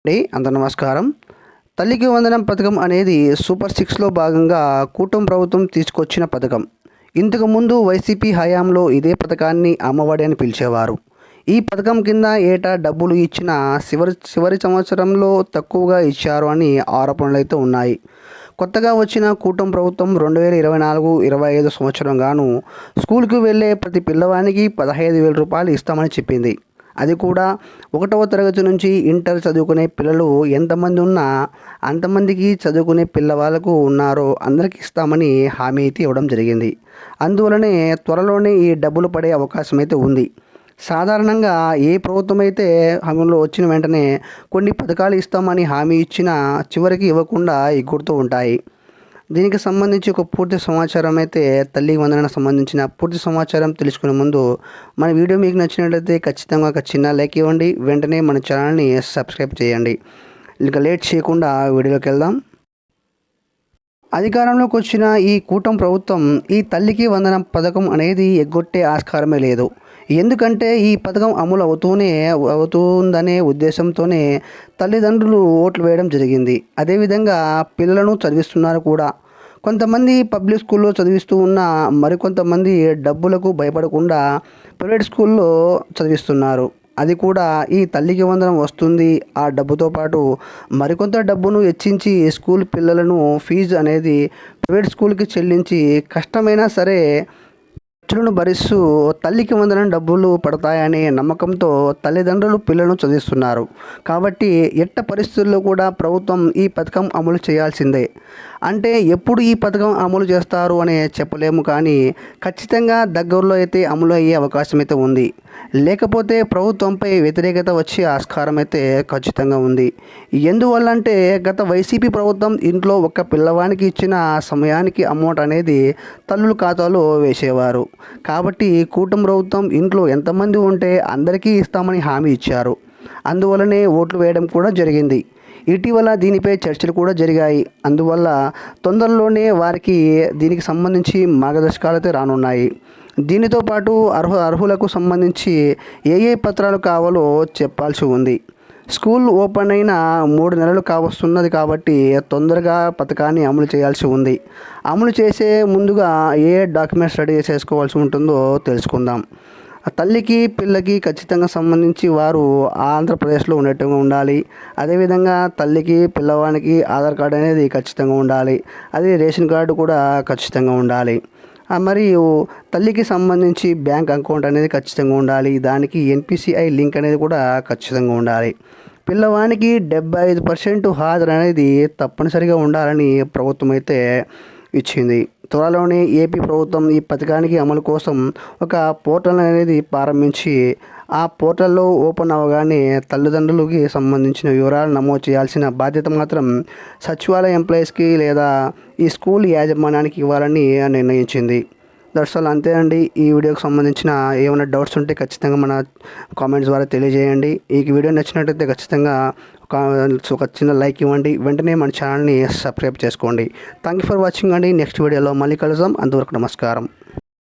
అందరూ నమస్కారం. తల్లికి వందనం పథకం అనేది సూపర్ సిక్స్లో భాగంగా కూటమి ప్రభుత్వం తీసుకొచ్చిన పథకం. ఇంతకుముందు వైసీపీ హయాంలో ఇదే పథకాన్ని అమ్మఒడి అని పిలిచేవారు. ఈ పథకం కింద ఏటా డబ్బులు ఇచ్చిన చివరి సంవత్సరంలో తక్కువగా ఇచ్చారు అని ఆరోపణలు అయితే ఉన్నాయి. కొత్తగా వచ్చిన కూటమి ప్రభుత్వం 2024-25 సంవత్సరం గాను స్కూల్కి వెళ్ళే ప్రతి పిల్లవానికి 15,000 రూపాయలు ఇస్తామని చెప్పింది. అది కూడా 1వ తరగతి నుంచి ఇంటర్ చదువుకునే పిల్లలు ఎంతమంది ఉన్నా అంతమందికి చదువుకునే పిల్లవాళ్ళకు ఉన్నారో అందరికీ ఇస్తామని హామీ అయితే ఇవ్వడం జరిగింది. అందువలనే త్వరలోనే ఈ డబ్బులు పడే అవకాశం అయితే ఉంది. సాధారణంగా ఏ ప్రభుత్వం అయితే హామీలో వచ్చిన వెంటనే కొన్ని పథకాలు ఇస్తామని హామీ ఇచ్చినా చివరికి ఇవ్వకుండా ఎగురుతూ ఉంటాయి. దీనికి సంబంధించి ఒక పూర్తి సమాచారం అయితే తల్లికి వందనానికి సంబంధించిన పూర్తి సమాచారం తెలుసుకునే ముందు మన వీడియో మీకు నచ్చినట్లయితే ఖచ్చితంగా ఒక చిన్న లైక్ ఇవ్వండి. వెంటనే మన ఛానల్ని సబ్స్క్రైబ్ చేయండి. ఇంకా లేట్ చేయకుండా వీడియోలోకి వెళ్దాం. అధికారంలోకి వచ్చిన ఈ కూటమి ప్రభుత్వం ఈ తల్లికి వందనం పథకం అనేది ఎగ్గొట్టే ఆస్కారమే లేదు. ఎందుకంటే ఈ పథకం అమలు అవుతుందనే ఉద్దేశంతోనే తల్లిదండ్రులు ఓట్లు వేయడం జరిగింది. అదేవిధంగా పిల్లలను చదివిస్తున్నారు కూడా. కొంతమంది పబ్లిక్ స్కూల్లో చదివిస్తూ ఉన్న మరికొంతమంది డబ్బులకు భయపడకుండా ప్రైవేట్ స్కూల్లో చదివిస్తున్నారు. అది కూడా ఈ తల్లికి వందనం వస్తుంది. ఆ డబ్బుతో పాటు మరికొంత డబ్బును వెచ్చించి స్కూల్ పిల్లలను ఫీజు అనేది ప్రైవేట్ స్కూల్కి చెల్లించి కష్టమైనా సరే ఖర్చులను భరిస్తూ తల్లికి వందనం డబ్బులు పడతాయనే నమ్మకంతో తల్లిదండ్రులు పిల్లలను చదివిస్తున్నారు. కాబట్టి ఎట్ట పరిస్థితుల్లో కూడా ప్రభుత్వం ఈ పథకం అమలు చేయాల్సిందే. అంటే ఎప్పుడు ఈ పథకం అమలు చేస్తారు అని చెప్పలేము, కానీ ఖచ్చితంగా దగ్గరలో అయితే అమలు అయ్యే అవకాశం అయితే ఉంది. లేకపోతే ప్రభుత్వంపై వ్యతిరేకత వచ్చే ఆస్కారం అయితే ఖచ్చితంగా ఉంది. ఎందువల్ల అంటే గత వైసీపీ ప్రభుత్వం ఇంట్లో ఒక్క పిల్లవానికి ఇచ్చిన సమయానికి అమౌంట్ అనేది తల్లుల ఖాతాలో వేసేవారు. కాబట్టి కూటమి ప్రభుత్వం ఇంట్లో ఎంతమంది ఉంటే అందరికీ ఇస్తామని హామీ ఇచ్చారు. అందువలనే ఓట్లు వేయడం కూడా జరిగింది. ఇటీవల దీనిపై చర్చలు కూడా జరిగాయి. అందువల్ల తొందరలోనే వారికి దీనికి సంబంధించి మార్గదర్శకాలు అయితే రానున్నాయి. దీనితో పాటు అర్హులకు సంబంధించి ఏ పత్రాలు కావాలో చెప్పాల్సి ఉంది. స్కూల్ ఓపెన్ అయిన 3 నెలలు కావస్తున్నది కాబట్టి తొందరగా పథకాన్ని అమలు చేయాల్సి ఉంది. అమలు చేసే ముందుగా ఏ డాక్యుమెంట్స్ రెడీ చేసుకోవాల్సి ఉంటుందో తెలుసుకుందాం. తల్లికి పిల్లకి ఖచ్చితంగా సంబంధించి వారు ఆంధ్రప్రదేశ్లో ఉన్నట్టుగా ఉండాలి. అదేవిధంగా తల్లికి పిల్లవానికి ఆధార్ కార్డు అనేది ఖచ్చితంగా ఉండాలి. అది రేషన్ కార్డు కూడా ఖచ్చితంగా ఉండాలి. మరియు తల్లికి సంబంధించి బ్యాంక్ అకౌంట్ అనేది ఖచ్చితంగా ఉండాలి. దానికి ఎన్పిసిఐ లింక్ అనేది కూడా ఖచ్చితంగా ఉండాలి. పిల్లవానికి 75% హాజరు అనేది తప్పనిసరిగా ఉండాలని ప్రభుత్వం అయితే ఇచ్చింది. త్వరలోనే ఏపీ ప్రభుత్వం ఈ పథకానికి అమలు కోసం ఒక పోర్టల్ అనేది ప్రారంభించి ఆ పోర్టల్లో ఓపెన్ అవ్వగానే తల్లిదండ్రులకి సంబంధించిన వివరాలు నమోదు చేయాల్సిన బాధ్యత మాత్రం సచివాలయ ఎంప్లాయీస్కి లేదా ఈ స్కూల్ యాజమాన్యానికి ఇవ్వాలని నిర్ణయించింది. దర్శకులు అంతే అండి. ఈ వీడియోకి సంబంధించిన ఏమైనా డౌట్స్ ఉంటే ఖచ్చితంగా మన కామెంట్స్ ద్వారా తెలియజేయండి. ఈ వీడియో నచ్చినట్టయితే ఖచ్చితంగా ఒక చిన్న లైక్ ఇవ్వండి. వెంటనే మన ఛానల్ని సబ్స్క్రైబ్ చేసుకోండి. థ్యాంక్ యూ ఫర్ వాచింగ్ అండి. నెక్స్ట్ వీడియోలో మళ్ళీ కలుద్దాం. అంతవరకు నమస్కారం.